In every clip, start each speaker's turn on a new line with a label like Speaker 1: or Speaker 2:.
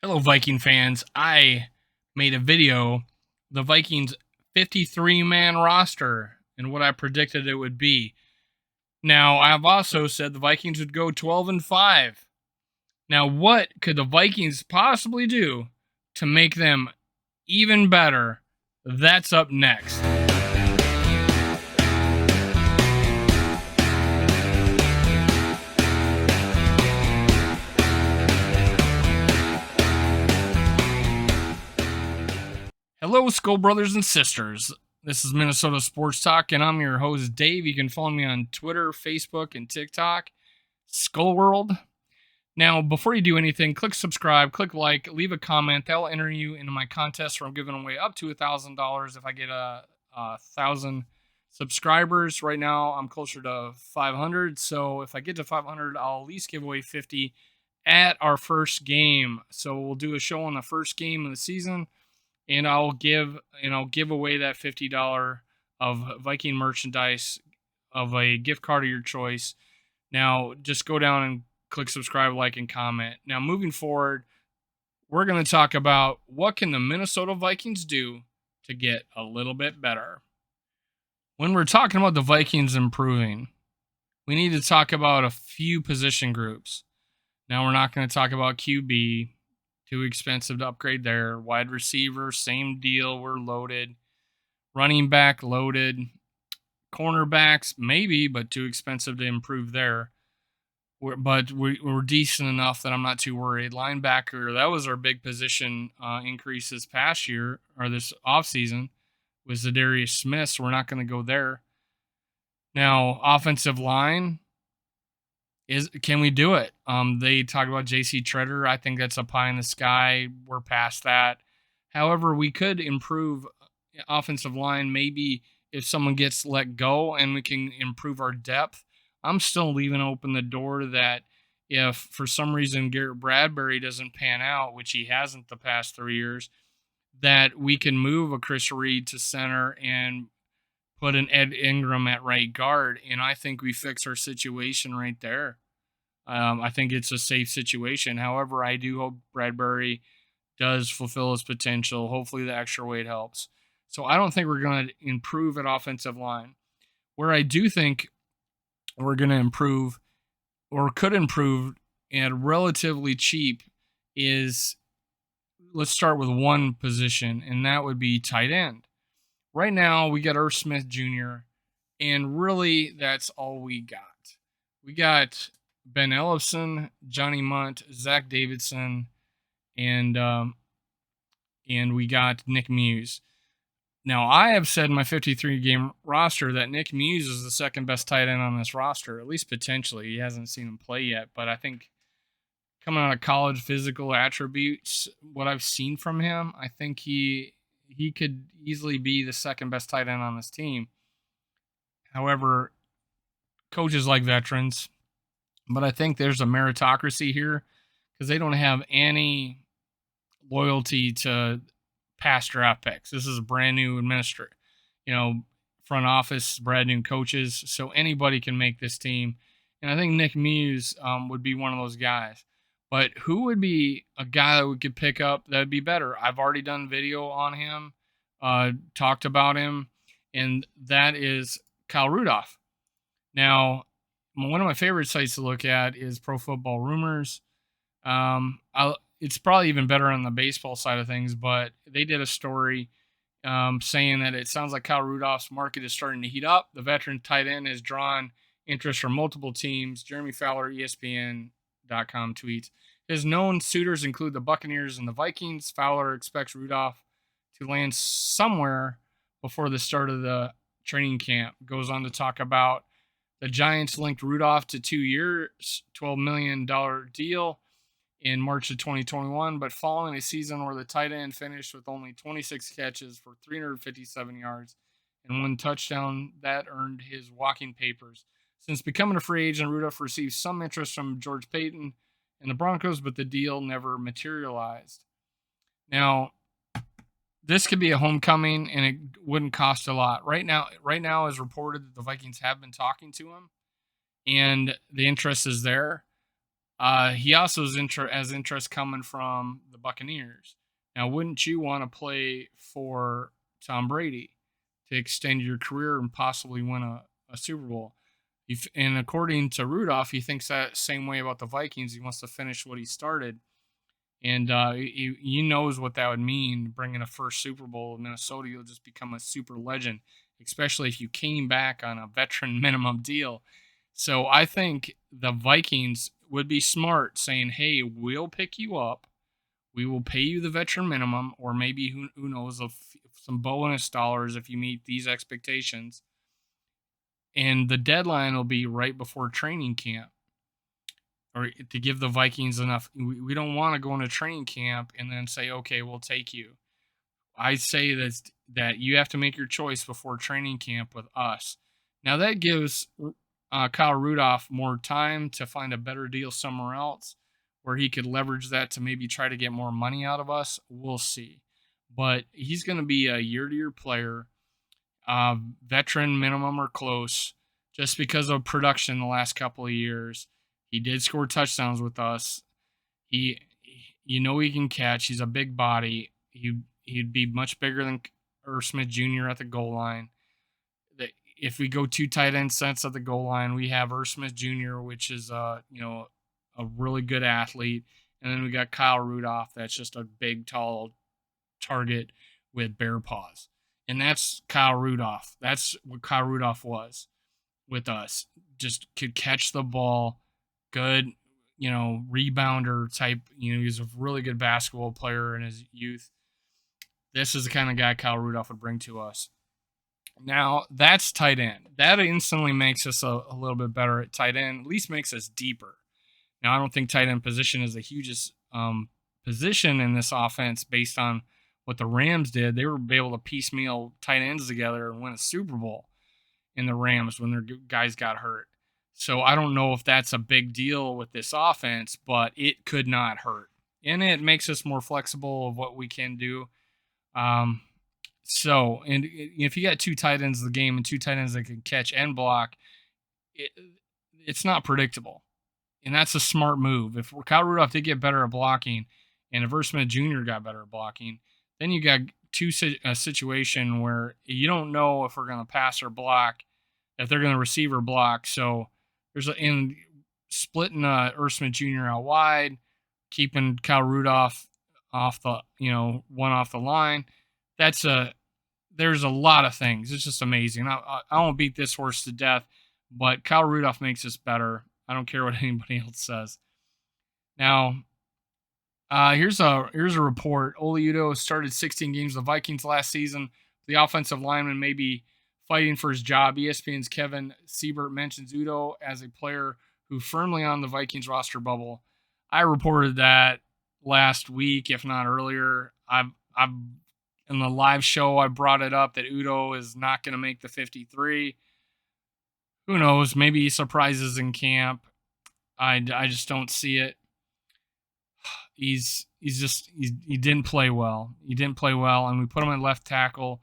Speaker 1: Hello, Viking fans. I made a video, the Vikings 53-man roster, and what I predicted it would be. Now, I've also said the Vikings would go 12-5. Now, what could the Vikings possibly do to make them even better? That's up next. Hello, Skull Brothers and Sisters. This is Minnesota Sports Talk, and I'm your host, Dave. You can follow me on Twitter, Facebook, and TikTok, Skull World. Now, before you do anything, click subscribe, click like, leave a comment. That'll enter you into my contest where I'm giving away up to $1,000 if I get a 1,000 subscribers. Right now, I'm closer to 500. So if I get to 500, I'll at least give away 50 at our first game. So we'll do a show on the first game of the season, and I'll give away that $50 of Viking merchandise of a gift card of your choice. Now, just go down and click subscribe, like, and comment. Now, moving forward, we're going to talk about what can the Minnesota Vikings do to get a little bit better. When we're talking about the Vikings improving, we need to talk about a few position groups. Now, we're not going to talk about QB. Too expensive to upgrade there. Wide receiver, same deal. We're loaded. Running back, loaded. Cornerbacks, maybe, but too expensive to improve there. But we're decent enough that I'm not too worried. Linebacker, that was our big position increase this past year, or this offseason, was Zadarius Smith, so we're not going to go there. Now, offensive line, can we do it? They talk about J.C. Treader. I think that's a pie in the sky. We're past that. However, we could improve offensive line maybe if someone gets let go and we can improve our depth. I'm still leaving open the door that if for some reason Garrett Bradbury doesn't pan out, which he hasn't the past 3 years, that we can move a Chris Reed to center and put an Ed Ingram at right guard, and I think we fix our situation right there. I think it's a safe situation. However, I do hope Bradbury does fulfill his potential. Hopefully the extra weight helps. So I don't think we're going to improve at offensive line. Where I do think we're going to improve or could improve and relatively cheap is, let's start with one position, and that would be tight end. Right now, we got Irv Smith Jr., and really that's all we got. We got Ben Ellison, Johnny Munt, Zach Davidson, and we got Nick Muse. Now, I have said in my 53-game roster that Nick Muse is the second best tight end on this roster, at least potentially. He hasn't seen him play yet, but I think coming out of college, physical attributes, what I've seen from him, I think he could easily be the second best tight end on this team. However, coaches like veterans, but I think there's a meritocracy here because they don't have any loyalty to past draft picks. This is a brand new front office, brand new coaches, so anybody can make this team. And I think Nick Muse would be one of those guys. But who would be a guy that we could pick up that would be better? I've already done video on him, talked about him, and that is Kyle Rudolph. Now, one of my favorite sites to look at is Pro Football Rumors. It's probably even better on the baseball side of things, but they did a story saying that it sounds like Kyle Rudolph's market is starting to heat up. The veteran tight end has drawn interest from multiple teams. Jeremy Fowler, ESPN.com tweets. His known suitors include the Buccaneers and the Vikings. Fowler expects Rudolph to land somewhere before the start of the training camp. Goes on to talk about the Giants linked Rudolph to 2 years, $12 million deal in March of 2021, but following a season where the tight end finished with only 26 catches for 357 yards and 1 touchdown, that earned his walking papers. Since becoming a free agent, Rudolph received some interest from George Payton and the Broncos, but the deal never materialized. Now, this could be a homecoming, and it wouldn't cost a lot. Right now, as reported, that the Vikings have been talking to him, and the interest is there. He also has interest coming from the Buccaneers. Now, wouldn't you want to play for Tom Brady to extend your career and possibly win a Super Bowl? And according to Rudolph, he thinks that same way about the Vikings. He wants to finish what he started. And he knows what that would mean, bringing a first Super Bowl in Minnesota. You'll just become a super legend, especially if you came back on a veteran minimum deal. So I think the Vikings would be smart saying, hey, we'll pick you up. We will pay you the veteran minimum, or maybe who knows, some bonus dollars if you meet these expectations. And the deadline will be right before training camp, or to give the Vikings enough. We don't want to go into training camp and then say, okay, we'll take you. I say that you have to make your choice before training camp with us. Now that gives Kyle Rudolph more time to find a better deal somewhere else where he could leverage that to maybe try to get more money out of us. We'll see. But he's going to be a year-to-year player, veteran minimum or close, just because of production the last couple of years. He did score touchdowns with us. He, he can catch. He's a big body. He'd be much bigger than Irv Smith Jr. at the goal line. If we go two tight end sets at the goal line, we have Irv Smith Jr., which is a really good athlete, and then we got Kyle Rudolph, that's just a big, tall target with bare paws, and that's Kyle Rudolph. That's what Kyle Rudolph was with us. Just could catch the ball, good, rebounder type. He was a really good basketball player in his youth. This is the kind of guy Kyle Rudolph would bring to us. Now, that's tight end. That instantly makes us a little bit better at tight end, at least makes us deeper. Now, I don't think tight end position is the hugest position in this offense based on what the Rams did. They were able to piecemeal tight ends together and win a Super Bowl in the Rams when their guys got hurt. So I don't know if that's a big deal with this offense, but it could not hurt. And it makes us more flexible of what we can do. And if you got two tight ends of the game and two tight ends that can catch and block, it's not predictable. And that's a smart move. If Kyle Rudolph did get better at blocking and if Irv Smith Jr. got better at blocking, then you got a situation where you don't know if we're going to pass or block, if they're going to receive or block. So in splitting Irv Smith Jr. out wide, keeping Kyle Rudolph off the, one off the line. There's a lot of things. It's just amazing. I won't beat this horse to death, but Kyle Rudolph makes us better. I don't care what anybody else says. Now, here's a report. Oli Udoh started 16 games with the Vikings last season. The offensive lineman may be fighting for his job. ESPN's Kevin Siebert mentions Udoh as a player who firmly on the Vikings roster bubble. I reported that last week, if not earlier. I've in the live show, I brought it up that Udoh is not going to make the 53. Who knows? Maybe he surprises in camp. I just don't see it. He didn't play well. He didn't play well, and we put him at left tackle.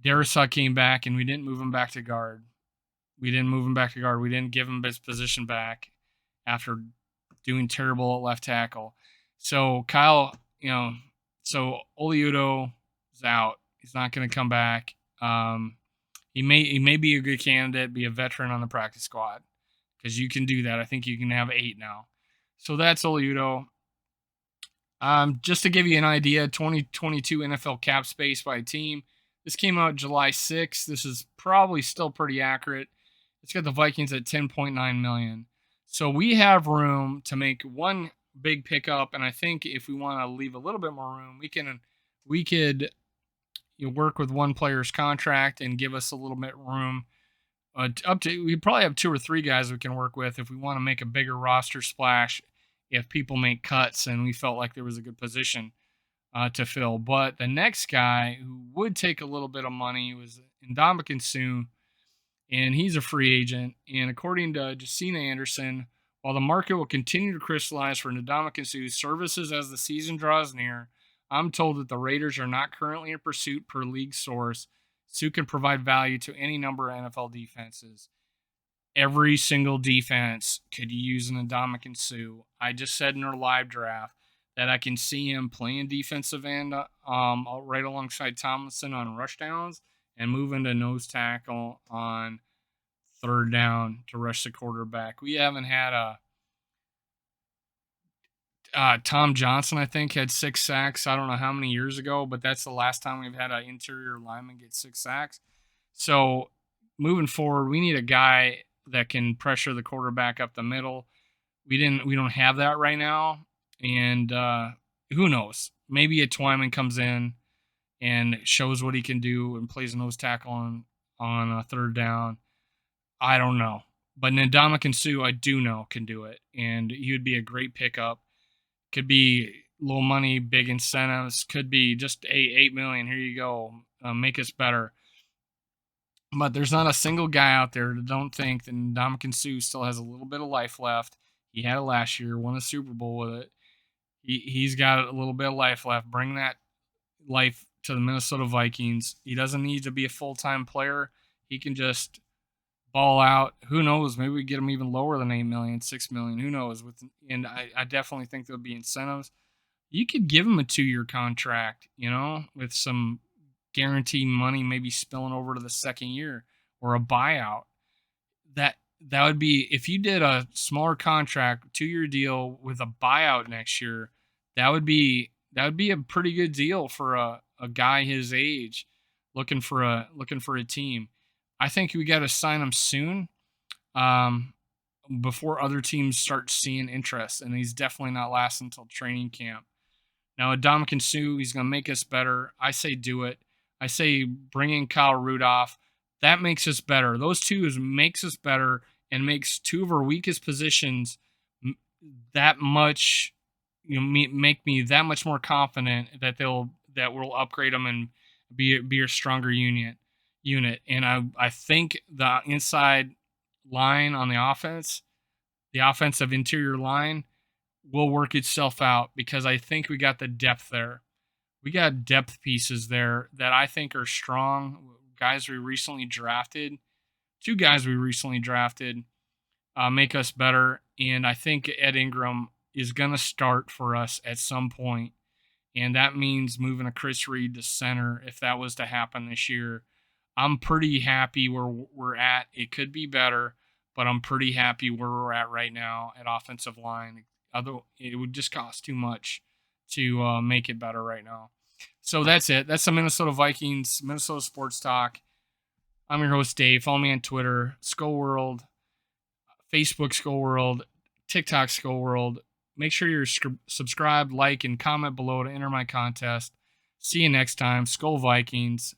Speaker 1: Darrisaw came back, and we didn't move him back to guard. We didn't give him his position back after doing terrible at left tackle. So Kyle, so Oli Udoh is out. He's not going to come back. He may be a good candidate, be a veteran on the practice squad, because you can do that. I think you can have 8 now. So that's Oli Udoh. Just to give you an idea, 2022 NFL cap space by team. This came out July 6th. This is probably still pretty accurate. It's got the Vikings at $10.9 million. So we have room to make one big pickup, and I think if we want to leave a little bit more room, we could work with one player's contract and give us a little bit room. We probably have 2 or 3 guys we can work with if we want to make a bigger roster splash. If people make cuts and we felt like there was a good position to fill. But the next guy who would take a little bit of money was Ndamukong Suh, and he's a free agent. And according to Jacina Anderson, while the market will continue to crystallize for Ndamukong Suh's services as the season draws near, I'm told that the Raiders are not currently in pursuit per league source. Suh can provide value to any number of NFL defenses. Every single defense could use an Ndamukong Suh. I just said in our live draft that I can see him playing defensive end right alongside Tomlinson on rush downs and move into nose tackle on third down to rush the quarterback. We haven't had a Tom Johnson, I think, had 6 sacks. I don't know how many years ago, but that's the last time we've had an interior lineman get 6 sacks. So moving forward, we need a guy that can pressure the quarterback up the middle. We don't have that right now, and who knows? Maybe a Twyman comes in and shows what he can do and plays a nose tackle on a third down. I don't know, but Ndamukong Suh, I do know can do it, and he would be a great pickup. Could be low money, big incentives. Could be just 8 million. Here you go. Make us better. But there's not a single guy out there that don't think that Ndamukong Suh still has a little bit of life left. He had it last year, won a Super Bowl with it. He's got a little bit of life left. Bring that life to the Minnesota Vikings. He doesn't need to be a full-time player. He can just ball out. Who knows? Maybe we get him even lower than 8 million, 6 million. Who knows? And I definitely think there'll be incentives. You could give him a 2-year contract, with some guarantee money maybe spilling over to the second year or a buyout. That would be, if you did a smaller contract, 2-year deal with a buyout next year, that would be a pretty good deal for a guy his age looking for a team. I think we got to sign him soon, before other teams start seeing interest, and he's definitely not lasting until training camp. Now, Ndamukong Suh, he's going to make us better. I say do it. I say bring in Kyle Rudolph. That makes us better. Those two makes us better and makes two of our weakest positions that much, make me that much more confident that we'll upgrade them and be a stronger unit. And I think the inside line on the offense, the offensive interior line, will work itself out because I think we got the depth there. We got depth pieces there that I think are strong. Guys we recently drafted, 2 guys we recently drafted, make us better. And I think Ed Ingram is going to start for us at some point. And that means moving a Chris Reed to center if that was to happen this year. I'm pretty happy where we're at. It could be better, but I'm pretty happy where we're at right now at offensive line. Although it would just cost too much to make it better right now. So that's it. That's the Minnesota Vikings, Minnesota Sports Talk. I'm your host, Dave. Follow me on Twitter, Skull World, Facebook Skull World, TikTok Skull World. Make sure you're subscribed, like, and comment below to enter my contest. See you next time. Skull Vikings.